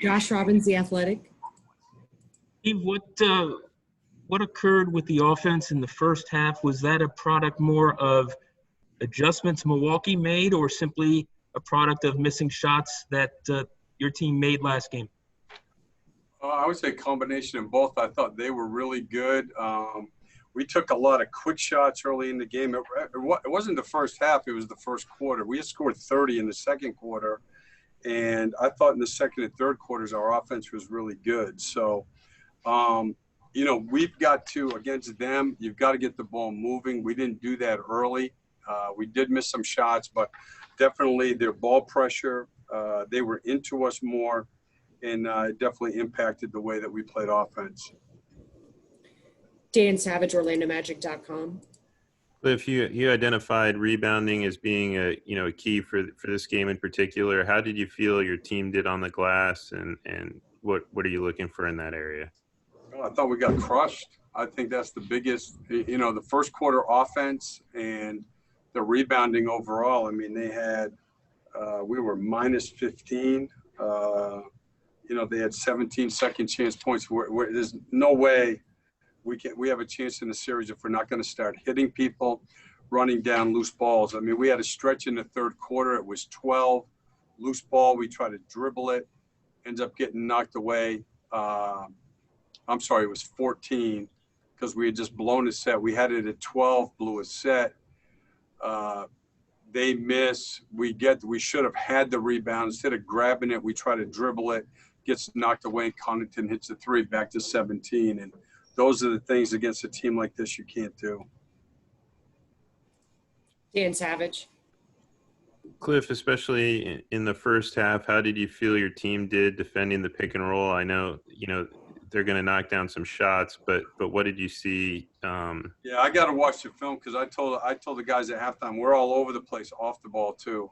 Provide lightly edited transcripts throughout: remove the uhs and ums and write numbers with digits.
Josh Robbins, The Athletic. Steve, what occurred with the offense in the first half? Was that a product more of adjustments Milwaukee made, or simply a product of missing shots that your team made last game? I would say a combination of both. I thought they were really good. We took a lot of quick shots early in the game. It wasn't the first half. It was the first quarter. We had scored 30 in the second quarter. And I thought in the second and third quarters, our offense was really good. So, we've got to, against them, you've got to get the ball moving. We didn't do that early. We did miss some shots, but definitely their ball pressure, they were into us more, and it definitely impacted the way that we played offense. Dan Savage, OrlandoMagic.com. Cliff, you identified rebounding as being a key for this game in particular. How did you feel your team did on the glass, and what are you looking for in that area? Well, I thought we got crushed. I think that's the biggest, the first quarter offense and the rebounding overall. I mean, they had, we were minus 15. They had 17 second chance points. There's no way we have a chance in the series if we're not going to start hitting people, running down loose balls. I mean, we had a stretch in the third quarter. It was 12 loose ball. We tried to dribble it, ends up getting knocked away. I'm sorry, it was 14 because we had just blown a set. We had it at 12, blew a set. They miss. We should have had the rebound. Instead of grabbing it, we try to dribble it, gets knocked away, and Connaughton hits a three, back to 17. And those are the things against a team like this you can't do. Dan Savage. Cliff, especially in the first half, how did you feel your team did defending the pick and roll? I know, they're going to knock down some shots, but what did you see? Yeah, I got to watch the film because I told the guys at halftime, we're all over the place off the ball too.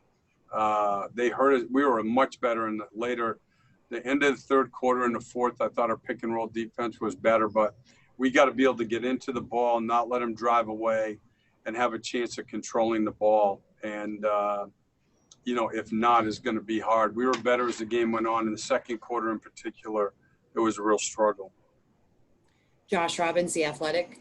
They hurt us. We were much better in the end of the third quarter and the fourth. I thought our pick and roll defense was better, but we got to be able to get into the ball, not let them drive away, and have a chance of controlling the ball. And, if not, it's going to be hard. We were better as the game went on. In the second quarter in particular, it was a real struggle. Josh Robbins, The Athletic.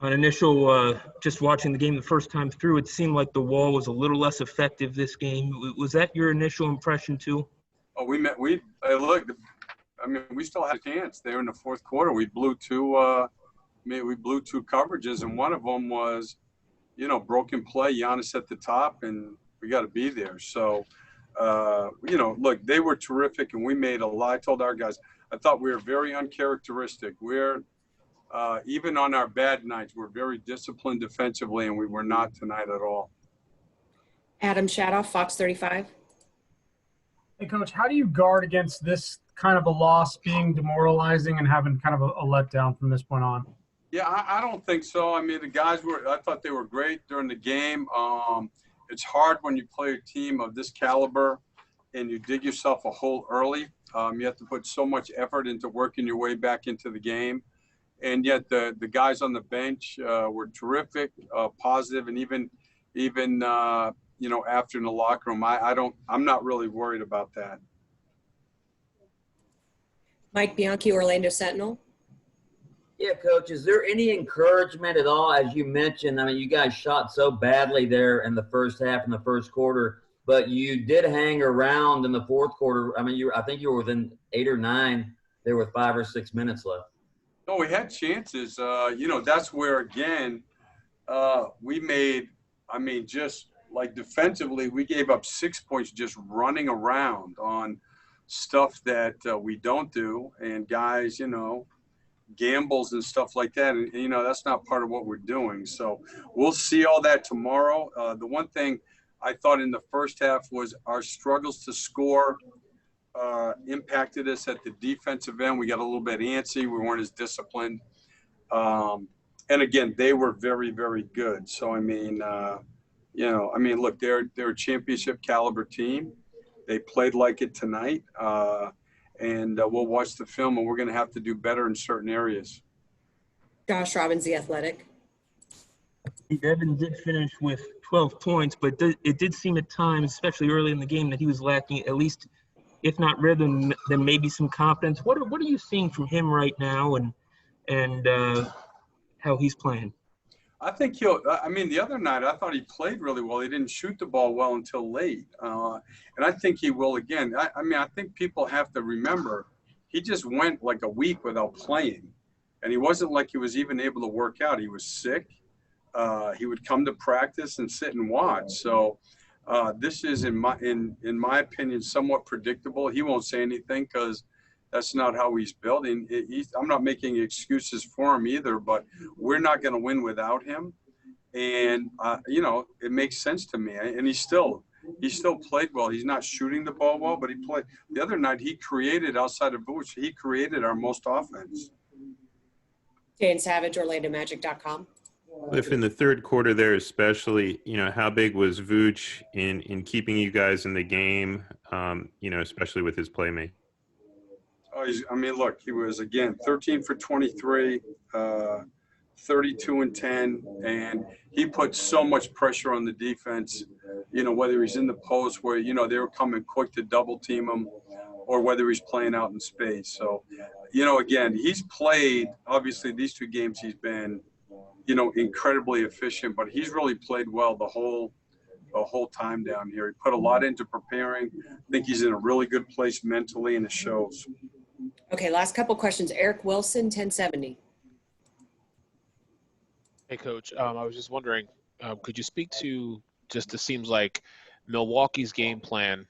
On initial, just watching the game the first time through, it seemed like the wall was a little less effective this game. Was that your initial impression too? Oh, we still had a chance there in the fourth quarter. We blew two coverages, and one of them was, broken play, Giannis at the top, and we got to be there. So, look, they were terrific, and we made a lot. I told our guys, I thought we were very uncharacteristic. We're, even on our bad nights, we're very disciplined defensively, and we were not tonight at all. Adam Shadoff, Fox 35. Hey, Coach, how do you guard against this kind of a loss being demoralizing and having kind of a letdown from this point on? Yeah, I don't think so. I mean, the guys I thought they were great during the game. It's hard when you play a team of this caliber and you dig yourself a hole early. You have to put so much effort into working your way back into the game. And yet the guys on the bench were terrific, positive, and even after in the locker room, I'm not really worried about that. Mike Bianchi, Orlando Sentinel. Yeah, Coach, is there any encouragement at all? As you mentioned, I mean, you guys shot so badly there in the first half and the first quarter, but you did hang around in the fourth quarter. I mean, I think you were within 8 or 9 there with 5 or 6 minutes left. No, we had chances. That's where, again, we made, just like defensively, we gave up 6 points just running around on stuff that we don't do. And guys, gambles and stuff like that. And, that's not part of what we're doing. So we'll see all that tomorrow. The one thing I thought in the first half was our struggles to score impacted us at the defensive end. We got a little bit antsy. We weren't as disciplined. And again, they were very, very good. So, look, they're a championship caliber team. They played like it tonight. And we'll watch the film, and we're going to have to do better in certain areas. Josh Robbins, The Athletic. Evan did finish with 12 points, but it did seem at times, especially early in the game, that he was lacking at least if not rhythm, then maybe some confidence. What are you seeing from him right now, and how he's playing? I think I mean, the other night, I thought he played really well. He didn't shoot the ball well until late. And I think he will again. I mean, I think people have to remember he just went like a week without playing. And he wasn't like he was even able to work out. He was sick. He would come to practice and sit and watch. So this is, in my opinion, somewhat predictable. He won't say anything because that's not how he's built. I'm not making excuses for him either, but we're not going to win without him. And, you know, it makes sense to me. And he still played well. He's not shooting the ball well, but he played. The other night, he created, outside of Vooch, he created our most offense. Dan Savage, OrlandoMagic.com. If in the third quarter there especially, you know, how big was Vooch in keeping you guys in the game, you know, especially with his playmate? Oh, I mean, look, he was, again, 13 for 23, 32 and 10, and he put so much pressure on the defense, you know, whether he's in the post where, you know, they were coming quick to double team him, or whether he's playing out in space. So, you know, again, he's played, obviously these two games he's been, you know, incredibly efficient, but he's really played well the whole time down here. He put a lot into preparing. I think he's in a really good place mentally, and it shows. Okay, last couple questions. Eric Wilson, 1070. Hey, Coach. I was just wondering, could you speak to just it seems like Milwaukee's game plan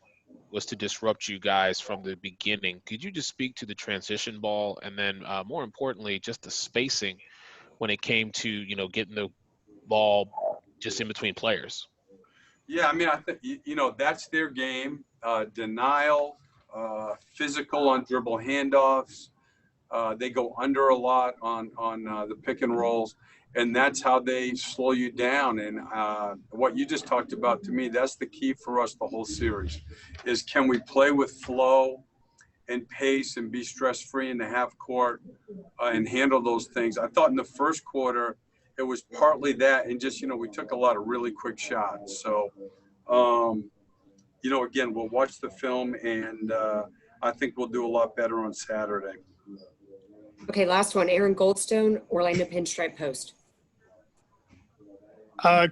was to disrupt you guys from the beginning. Could you just speak to the transition ball and then more importantly, just the spacing when it came to, you know, getting the ball just in between players? Yeah, I mean, I think, you know, that's their game. Denial, physical on dribble handoffs. They go under a lot on the pick and rolls, and that's how they slow you down. And what you just talked about, to me, that's the key for us the whole series, is can we play with flow and pace and be stress-free in the half court and handle those things. I thought in the first quarter, it was partly that, and just, you know, we took a lot of really quick shots. So, you know, again, we'll watch the film, and I think we'll do a lot better on Saturday. Okay, last one. Aaron Goldstone, Orlando Pinstripe Post.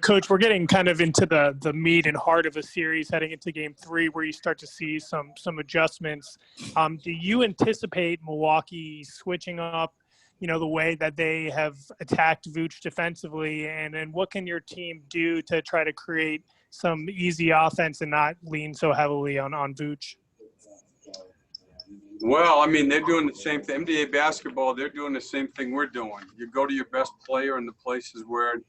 Coach, we're getting kind of into the meat and heart of a series heading into Game 3, where you start to see some adjustments. Do you anticipate Milwaukee switching up, you know, the way that they have attacked Vooch defensively, and what can your team do to try to create some easy offense and not lean so heavily on Vooch? Well, I mean, they're doing the same thing. NBA basketball, they're doing the same thing we're doing. You go to your best player in the places where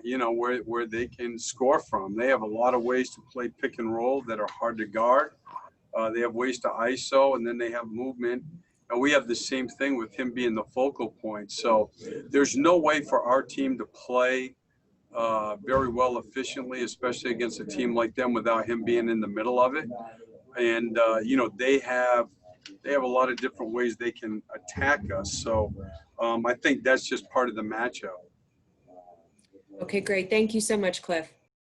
you know, where they can score from. They have a lot of ways to play pick and roll that are hard to guard. They have ways to ISO, and then they have movement. And we have the same thing with him being the focal point. So there's no way for our team to play very well efficiently, especially against a team like them, without him being in the middle of it. And, you know, they have a lot of different ways they can attack us. So I think that's just part of the matchup. Okay, great. Thank you so much, Cliff.